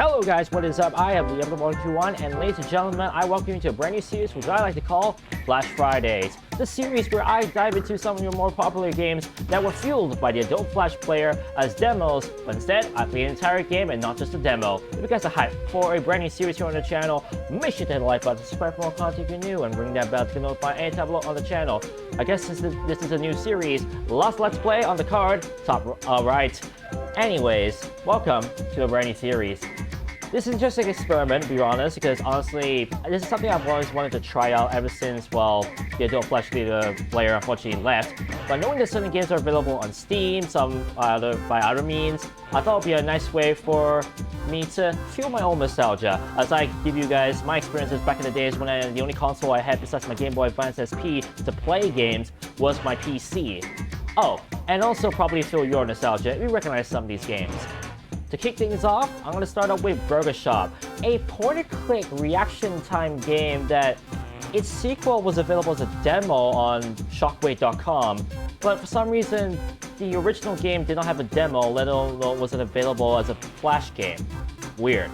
Hello guys, what is up? I am the Ember121, and ladies and gentlemen, I welcome you to a brand new series which I like to call Flash Fridays. The series where I dive into some of your more popular games that were fueled by the adult Flash player as demos, but instead I play an entire game and not just a demo. If you guys are hyped for a brand new series here on the channel, make sure to hit the like button, subscribe for more content if you're new, and ring that bell to get notified anytime I upload on the channel. I guess since this is a new series, lots Let's Play on the card, top right. Anyways, welcome to a brand new series. This is just an experiment, to be honest, because honestly, this is something I've always wanted to try out ever since, well, the adult Flash Beta player unfortunately left. But knowing that certain games are available on Steam, some by other means, I thought it would be a nice way for me to feel my own nostalgia, as I give you guys my experiences back in the days when the only console I had besides my Game Boy Advance SP to play games was my PC. Oh, and also probably feel your nostalgia if you recognize some of these games. To kick things off, I'm going to start off with Burger Shop, a point-and-click reaction time game that its sequel was available as a demo on Shockwave.com, but for some reason, the original game did not have a demo, let alone wasn't available as a Flash game. Weird.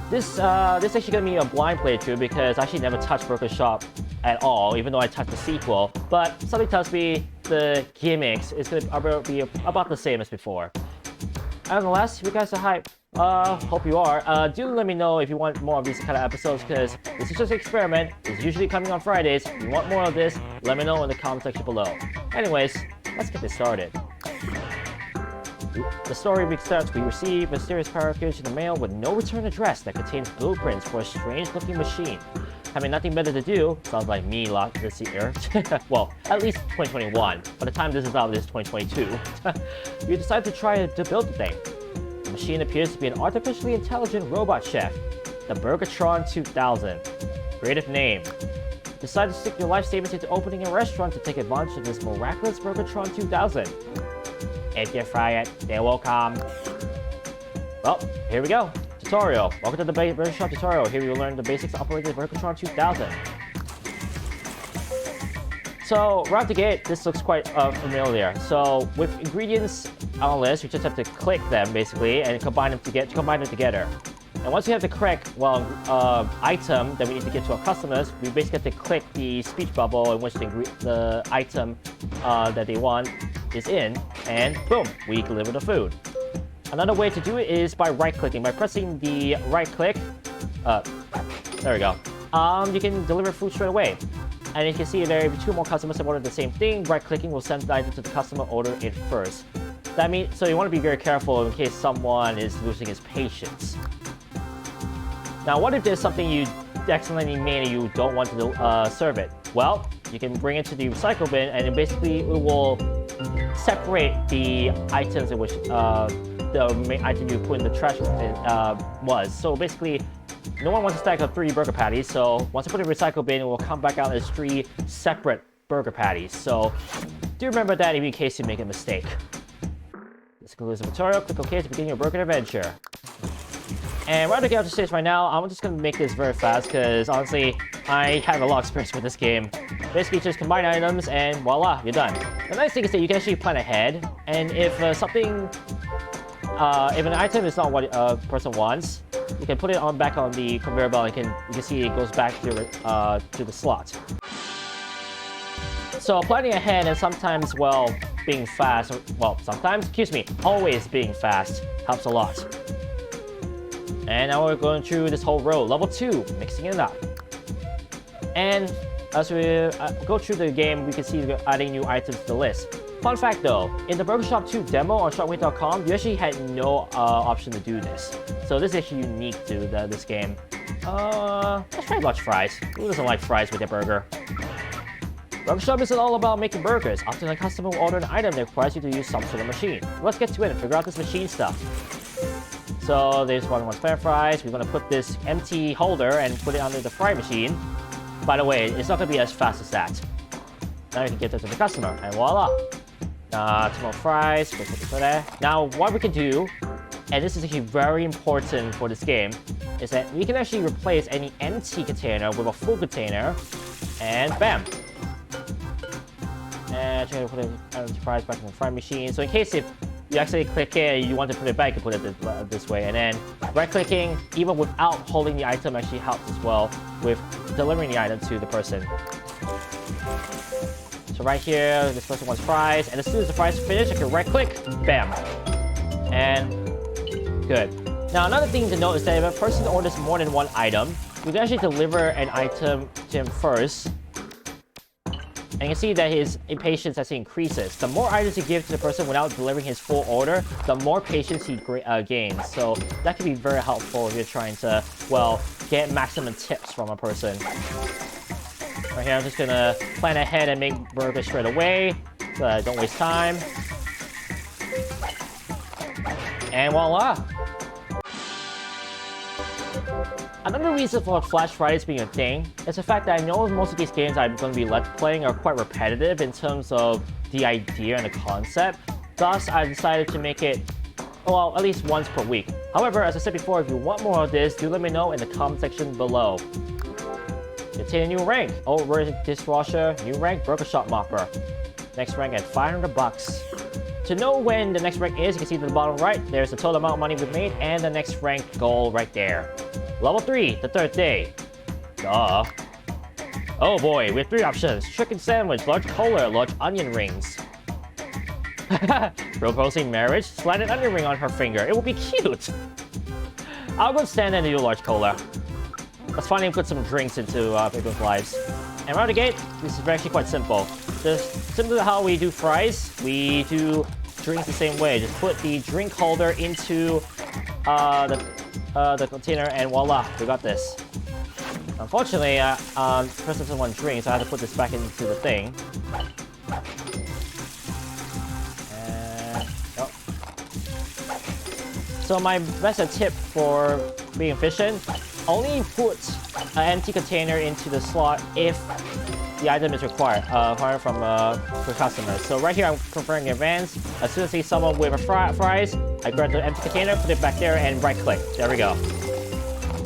This actually going to be a blind playthrough because I actually never touched Burger Shop at all, even though I touched the sequel, but something tells me the gimmicks is going to be about the same as before. Nonetheless, if you guys are hyped, hope you are. Do let me know if you want more of these kind of episodes, because this is just an experiment. It's usually coming on Fridays. If you want more of this, let me know in the comment section below. Anyways, let's get this started. The story starts, we receive a mysterious package in the mail with no return address that contains blueprints for a strange-looking machine. Having nothing better to do, sounds like me this year. Well, at least 2021. By the time this is out, this is 2022. You decide to try to build the thing. The machine appears to be an artificially intelligent robot chef, the Burgertron 2000. Creative name. Decide to stick your life savings into opening a restaurant to take advantage of this miraculous Burgertron 2000. If you fry it, they will come. Well, here we go. Tutorial. Welcome to the Burger Shop tutorial. Here you'll learn the basics of operating the Burgertron 2000. So, right out the gate, this looks quite familiar. So, with ingredients on a list, you just have to click them basically and combine them together. And once you have the correct, item that we need to get to our customers, we basically have to click the speech bubble in which the item that they want is in, and boom, we deliver the food. Another way to do it is by right-clicking. By pressing the right-click, there we go. You can deliver food straight away. And you can see there, if two more customers have ordered the same thing, right-clicking will send the item to the customer order it first. That means, so you want to be very careful in case someone is losing his patience. Now, what if there's something you accidentally made and you don't want to serve it? Well, you can bring it to the recycle bin, and basically it will separate the items in which the main item you put in the trash was. So basically, no one wants to stack up 3 burger patties, so once you put it in the recycle bin, it will come back out as 3 separate burger patties. So do remember that in case you make a mistake. This concludes the tutorial. Click OK to begin your burger adventure. And right to get out the stage right now, I'm just going to make this very fast because honestly, I have a lot of experience with this game. Basically, just combine items and voila, you're done. The nice thing is that you can actually plan ahead, and if if an item is not what a person wants, you can put it back on the conveyor belt. You can see it goes back to the slot. So planning ahead and sometimes, being fast, always being fast helps a lot. And now we're going through this whole row. Level 2, mixing it up. And as we go through the game, we can see we're adding new items to the list. Fun fact though, in the Burger Shop 2 demo on Shockwave.com, you actually had no option to do this. So this is actually unique to this game. Let's try large fries. Who doesn't like fries with their burger? Burger Shop isn't all about making burgers. Often a customer will order an item that requires you to use some sort of machine. Let's get to it and figure out this machine stuff. So there's one French fries. We're going to put this empty holder and put it under the fry machine. By the way, it's not going to be as fast as that. Now you can get this to the customer, and voila! 2 more fries. Put this there. Now, what we can do, and this is actually very important for this game, is that we can actually replace any empty container with a full container, and bam! And try to put the fries back in the fry machine. So in case if you actually click it and you want to put it back, you put it this way. And then right-clicking, even without holding the item, actually helps as well with delivering the item to the person. So right here, this person wants fries, and as soon as the fries finish, I can right-click, bam, and good. Now another thing to note is that if a person orders more than one item, you can actually deliver an item to him first. And you can see that his impatience actually increases. The more items you give to the person without delivering his full order, the more patience he gains. So that can be very helpful if you're trying to, well, get maximum tips from a person. Right here, I'm just gonna plan ahead and make burgers straight away, so that I don't waste time. And voila! Another reason for Flash Fridays being a thing is the fact that I know most of these games I'm going to be let's playing are quite repetitive in terms of the idea and the concept. Thus, I decided to make it, well, at least once per week. However, as I said before, if you want more of this, do let me know in the comment section below. Obtain a new rank. Oh, dishwasher, new rank, burger shop mopper. Next rank at 500 bucks. To know when the next rank is, you can see at the bottom right, there's the total amount of money we've made and the next rank goal right there. Level 3, the third day. Duh. Oh boy, we have 3 options. Chicken sandwich, large cola, large onion rings. Proposing marriage, slide an onion ring on her finger. It will be cute. I'll go stand and do large cola. Let's finally put some drinks into people's lives. And right out the gate, this is actually quite simple. Just similar to how we do fries, we do drinks the same way. Just put the drink holder into the container, and voila, we got this. Unfortunately, the person doesn't want drink, so I have to put this back into the thing. And, oh. So my best tip for being efficient, only put an empty container into the slot if the item is required from the customer. So right here, I'm confirming in advance. As soon as I see someone with a fries, I grab the empty container, put it back there, and right-click. There we go.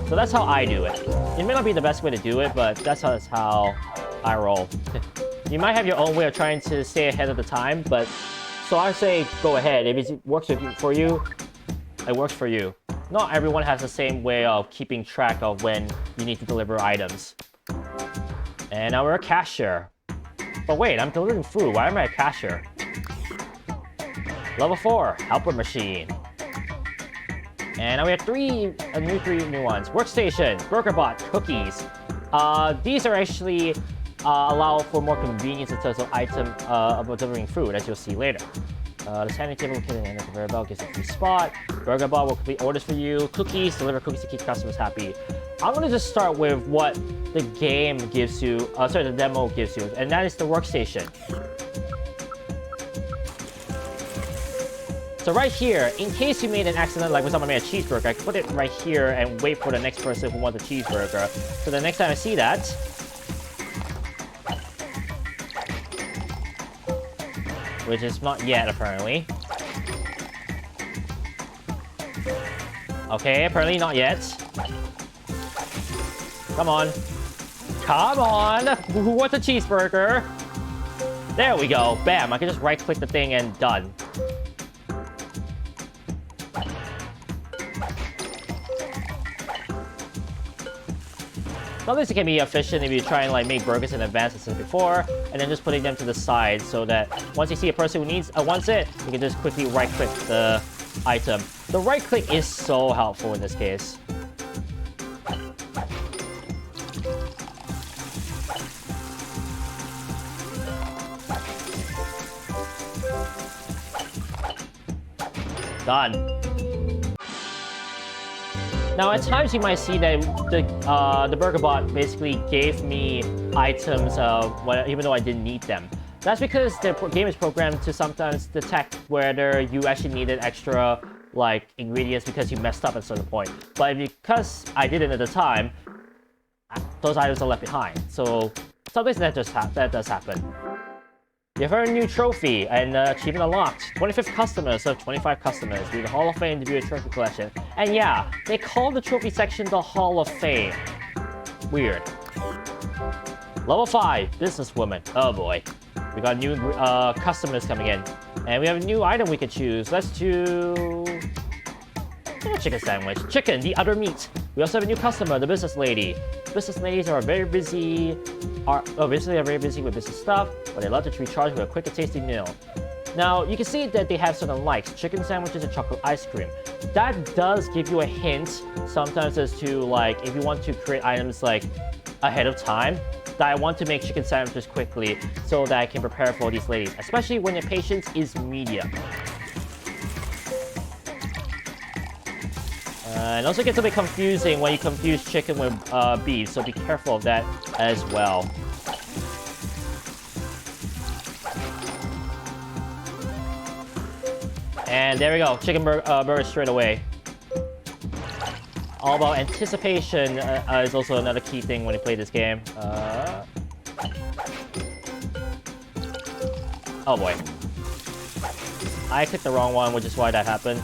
So that's how I do it. It may not be the best way to do it, but that's how I roll. You might have your own way of trying to stay ahead of the time, but so I say go ahead. If it works for you, it works for you. Not everyone has the same way of keeping track of when you need to deliver items. And now we're a cashier. But wait, I'm delivering food. Why am I a cashier? Level 4, helper machine. And now we have 3 new ones. Workstation, BurgerBot, cookies. These are actually allow for more convenience in terms of of delivering food, as you'll see later. The standing table located at the end of the conveyor belt gives a free spot. BurgerBot will complete orders for you. Cookies, deliver cookies to keep customers happy. I'm gonna just start with what the game gives you, the demo gives you, and that is the workstation. So right here, in case you made an accident, like when someone made a cheeseburger, I can put it right here and wait for the next person who wants a cheeseburger. So the next time I see that, which is not yet apparently. Okay, apparently not yet. Come on. Come on! Who wants a cheeseburger? There we go. Bam, I can just right-click the thing and done. Now this can be efficient if you try and make burgers in advance as I said before, and then just putting them to the side so that once you see a person who wants it, you can just quickly right-click the item. The right-click is so helpful in this case. Done. Now, at times you might see that the BurgerBot basically gave me items even though I didn't need them. That's because the game is programmed to sometimes detect whether you actually needed extra ingredients because you messed up at a certain point. But because I didn't at the time, those items are left behind. So sometimes that does happen. You've earned a new trophy and achievement unlocked. 25th customer serve 25 customers. Do the Hall of Fame to view a trophy collection. And yeah, they call the trophy section the Hall of Fame. Weird. Level 5, businesswoman. Oh boy. We got new customers coming in. And we have a new item we could choose. Let's do a chicken sandwich. Chicken, the other meat. We also have a new customer, the business lady. Business ladies are very busy. Basically, they're very busy with business stuff, but they love to recharge with a quick and tasty meal. Now, you can see that they have certain likes, chicken sandwiches and chocolate ice cream. That does give you a hint sometimes as to, like, if you want to create items, like, ahead of time, that I want to make chicken sandwiches quickly so that I can prepare for these ladies, especially when your patience is medium. And also gets a bit confusing when you confuse chicken with beef, so be careful of that as well. And there we go, chicken burger straight away. All about anticipation is also another key thing when you play this game. Oh boy. I clicked the wrong one, which is why that happened.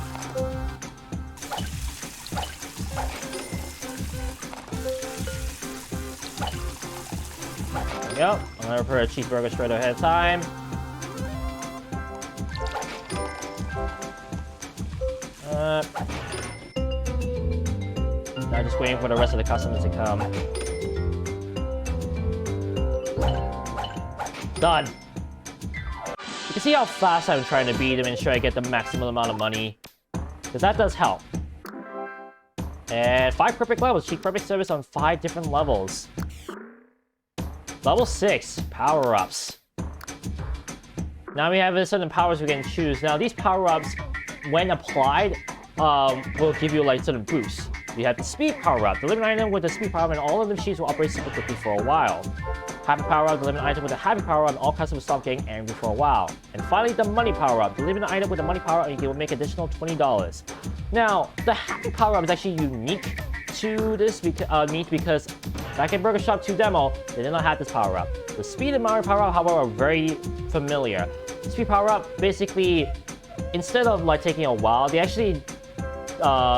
There we go. I'm gonna prepare a cheeseburger straight ahead of time. I'm just waiting for the rest of the customers to come. Done. You can see how fast I'm trying to be to ensure I get the maximum amount of money, because that does help. And 5 perfect levels. Cheap perfect service on 5 different levels. Level 6, power-ups. Now we have certain powers we can choose. Now these power-ups, when applied, will give you like certain boosts. You have the speed power-up. Deliver an item with the speed power-up and all of the machines will operate super quickly for a while. Happy power-up. Deliver an item with a happy power-up and all customers stop getting angry for a while. And finally, the money power-up. Deliver an item with the money power-up and you will make additional $20. Now, the happy power-up is actually unique to this meat because back in Burger Shop 2 demo, they did not have this power-up. The speed and money power-up, however, are very familiar. Speed power-up, basically, instead of like taking a while, they actually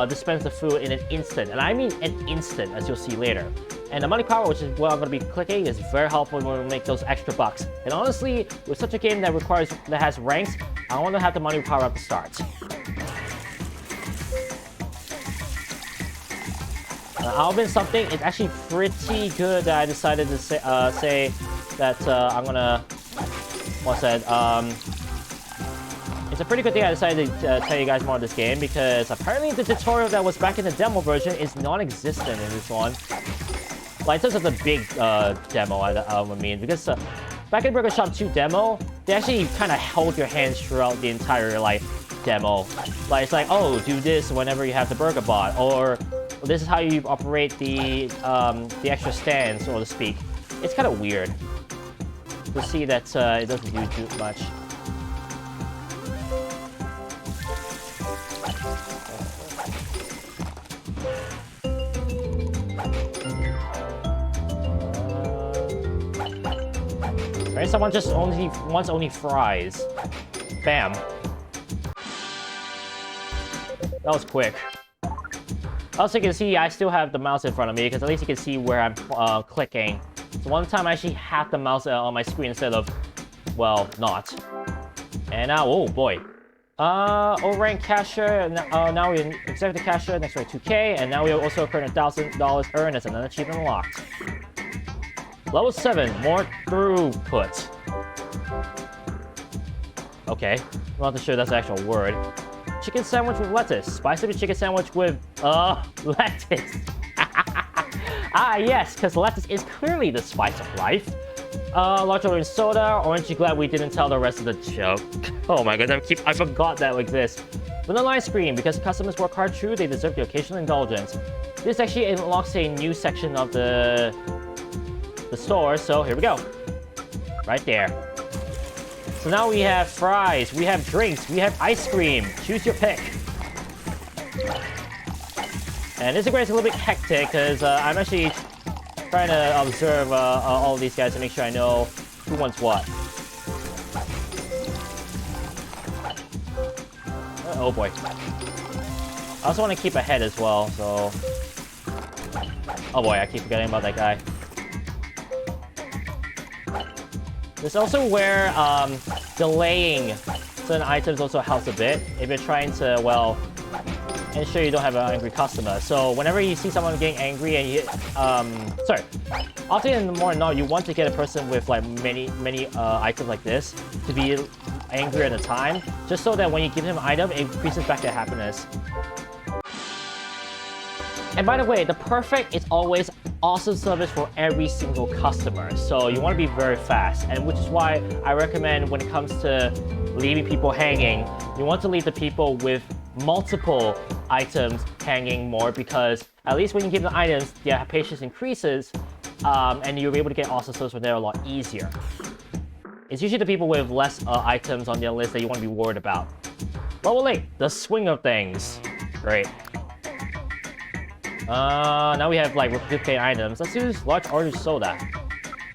dispense the food in an instant, and I mean an instant, as you'll see later. And the money power, which is what I'm going to be clicking, is very helpful when we make those extra bucks. And honestly, with such a game that has ranks, I want to have the money power up to start. I'll admit something, it's actually pretty good that I decided to say that I'm gonna, it's a pretty good thing I decided to tell you guys more of this game, because apparently the tutorial that was back in the demo version is non-existent in this one. Like, in terms of the big demo, I mean, because back in Burger Shop 2 demo, they actually kind of held your hands throughout the entire, like, demo. Like, it's like, oh, do this whenever you have the burger bot, or this is how you operate the extra stands, so to speak. It's kind of weird to see that it doesn't do too much. Right, someone just wants only fries. Bam. That was quick. Also, you can see I still have the mouse in front of me, because at least you can see where I'm clicking. So one time I actually had the mouse on my screen instead of, well, not. And now, oh boy. O-rank cashier, now we're in executive cashier, next we're at 2K, and now we also earned $1,000 earned as another achievement unlocked. Level 7, more throughput. Okay, I'm not sure that's the actual word. Chicken sandwich with lettuce. Spicy chicken sandwich with, lettuce. Ah, yes, because lettuce is clearly the spice of life. Large orange soda. Aren't you glad we didn't tell the rest of the joke? Oh my god, I forgot that exists. Vanilla ice cream. Because customers work hard too, they deserve the occasional indulgence. This actually unlocks a new section of the store, so here we go. Right there. So now we have fries, we have drinks, we have ice cream. Choose your pick. And this is where it's a little bit hectic, because I'm actually trying to observe all of these guys to make sure I know who wants what. Oh boy. I also want to keep ahead as well, so... Oh boy, I keep forgetting about that guy. There's also where delaying certain items also helps a bit if you're trying to, well, ensure you don't have an angry customer. So whenever you see someone getting angry and you, sorry, often more than not, you want to get a person with like many items like this to be angry at a time, just so that when you give him an item, it increases back their happiness. And by the way, the perfect is always awesome service for every single customer. So you want to be very fast, and which is why I recommend when it comes to leaving people hanging, you want to leave the people with multiple items hanging more, because at least when you give them items, their patience increases, and you'll be able to get awesome service from there a lot easier. It's usually the people with less items on their list that you want to be worried about. Level 8, the swing of things. Great. Now we have like replicate items. Let's use large orange soda.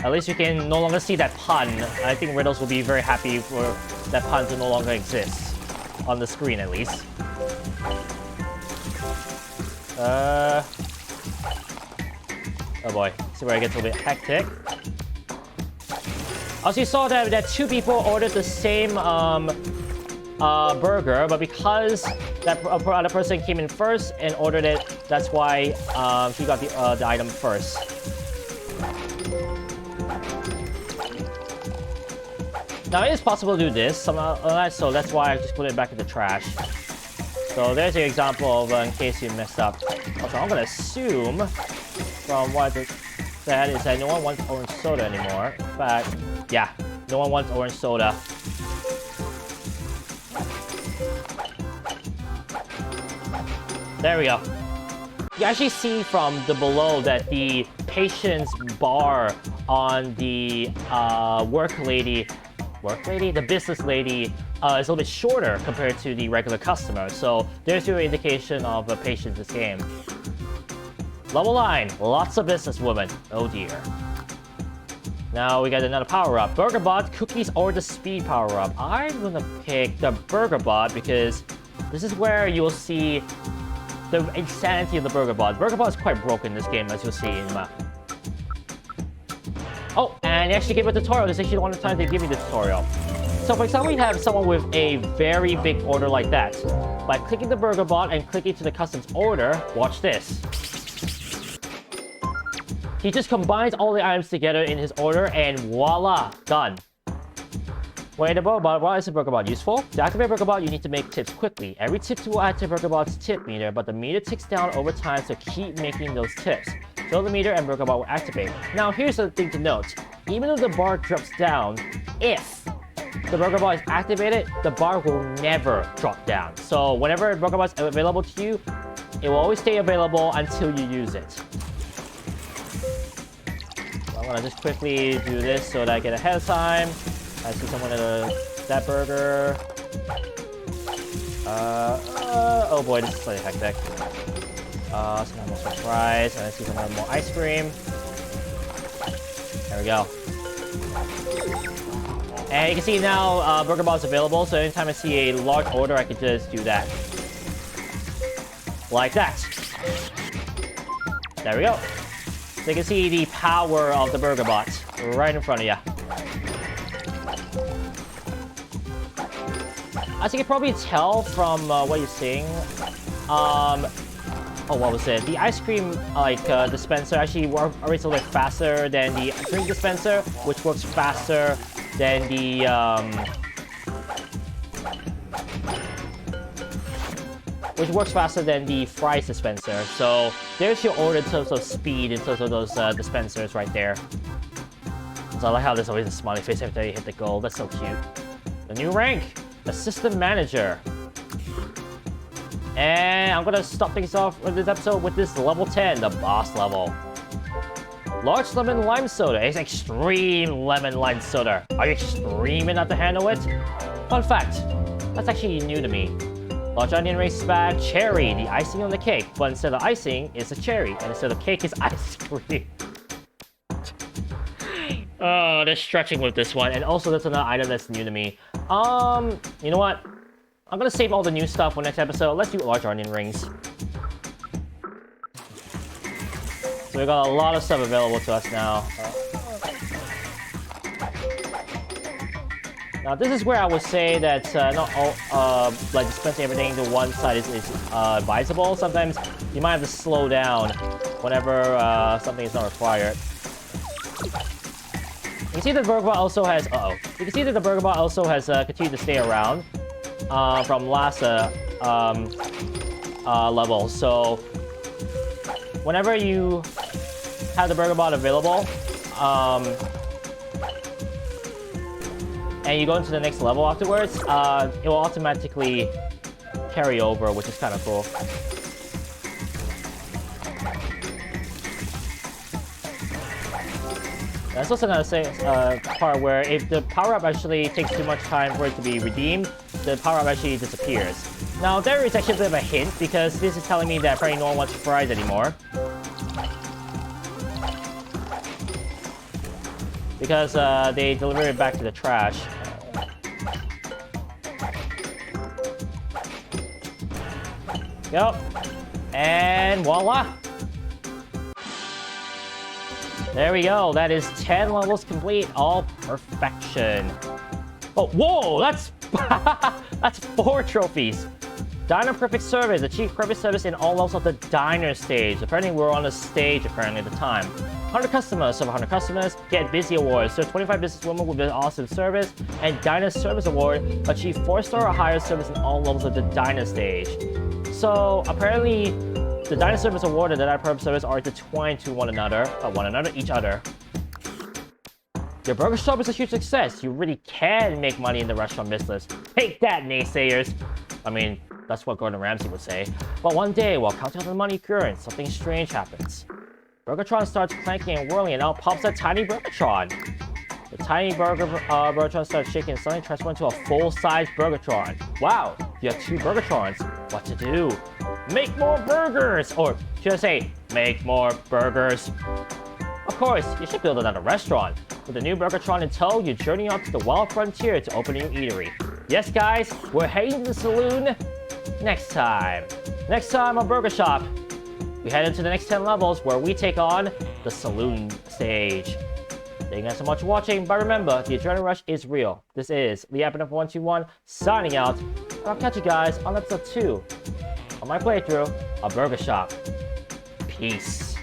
At least you can no longer see that pun. I think Riddles will be very happy for that pun to no longer exist on the screen, at least. Oh boy, this is where it gets a little bit hectic. Also, you saw that two people ordered the same burger, but because that other person came in first and ordered it, that's why he got the item first. Now it is possible to do this, so that's why I just put it back in the trash. So there's an example of in case you messed up. Also, I'm gonna assume from what it said is that no one wants orange soda anymore. But yeah, no one wants orange soda. There we go. You actually see from the below that the patience bar on the the business lady is a little bit shorter compared to the regular customer. So there's your indication of patience in this game. Level 9, lots of businesswomen. Oh dear. Now we got another power-up. BurgerBot, cookies, or the speed power-up. I'm gonna pick the BurgerBot because this is where you'll see the insanity of the BurgerBot. BurgerBot is quite broken in this game, as you'll see in the map. Oh, and they actually gave a tutorial. This is actually one of the times they give me the tutorial. So for example, we have someone with a very big order like that. By clicking the BurgerBot and clicking to the customs order, watch this. He just combines all the items together in his order and voila, done. Why is the BurgerBot useful? To activate BurgerBot, you need to make tips quickly. Every tip will add to BurgerBot's tip meter, but the meter ticks down over time, so keep making those tips. Fill the meter and BurgerBot will activate. Now here's the thing to note. Even though the bar drops down, if the BurgerBot is activated, the bar will never drop down. So whenever BurgerBot is available to you, it will always stay available until you use it. So I'm gonna just quickly do this so that I get ahead of time. I see someone at that burger. Oh boy, this is slightly hectic. Some more fries, and I see some more ice cream. There we go. And you can see now BurgerBot is available, so anytime I see a large order, I can just do that. Like that. There we go. So you can see the power of the BurgerBot right in front of you. As you can probably tell from what you're seeing, oh, what was it? The ice cream dispenser actually works a little bit faster than the drink dispenser, which works faster than the fries dispenser. So there's your order in terms of speed, in terms of those dispensers right there. So I like how there's always a smiley face every time you hit the goal. That's so cute. The new rank, Assistant Manager. And I'm gonna stop things off with this episode with this level 10, the boss level. Large lemon lime soda. It's extreme lemon lime soda. Are you extreme enough to handle it? Fun fact, that's actually new to me. Large onion ring spag cherry, the icing on the cake. But instead of icing, it's a cherry. And instead of cake, it's ice cream. Oh, they're stretching with this one. And also, that's another item that's new to me. You know what? I'm gonna save all the new stuff for next episode. Let's do large onion rings. So we got a lot of stuff available to us now. Now this is where I would say that not all like dispensing everything to one side is advisable. Sometimes you might have to slow down whenever something is not required. You can see that the Burger Bot also has You can see that the Burger Bot also has continued to stay around from last level. So whenever you have the Burger Bot available, and you go into the next level afterwards, it will automatically carry over, which is kind of cool. That's also another part where if the power-up actually takes too much time for it to be redeemed, the power-up actually disappears. Now, there is actually a bit of a hint, because this is telling me that apparently no one wants fries anymore. Because they deliver it back to the trash. Yep. And voila! There we go. That is 10 levels complete. All perfection. Oh, whoa! That's that's 4 trophies. Diner Perfect Service. Achieve perfect service in all levels of the diner stage. Apparently, we're on the stage apparently at the time. 100 customers. Serve 100 customers. Get Busy Awards. Serve 25 businesswomen with an awesome service. And Diner Service Award. Achieve 4-star or higher service in all levels of the diner stage. So apparently, the Diner Service Award and the Diner Perfect Service are intertwined to each other. Your burger shop is a huge success. You really can make money in the restaurant business. Take that, naysayers. I mean, that's what Gordon Ramsay would say. But one day, while counting on the money current, something strange happens. Burgertron starts clanking and whirling, and out pops a tiny Burgertron. The tiny Burgertron starts shaking and suddenly transforms into a full-size Burgertron. Wow, you have 2 Burgertrons. What to do? Make more burgers! Or should I say, make more burgers. Of course, you should build another restaurant. With the new Burgertron in tow, you journey up to the wild frontier to open a new eatery. Yes, guys, we're heading to the saloon next time. Next time on Burger Shop, we head into the next 10 levels where we take on the saloon stage. Thank you guys so much for watching, but remember, the adrenaline rush is real. This is LeeAppleNumber121 signing out, and I'll catch you guys on episode 2 of my playthrough of Burger Shop. Peace.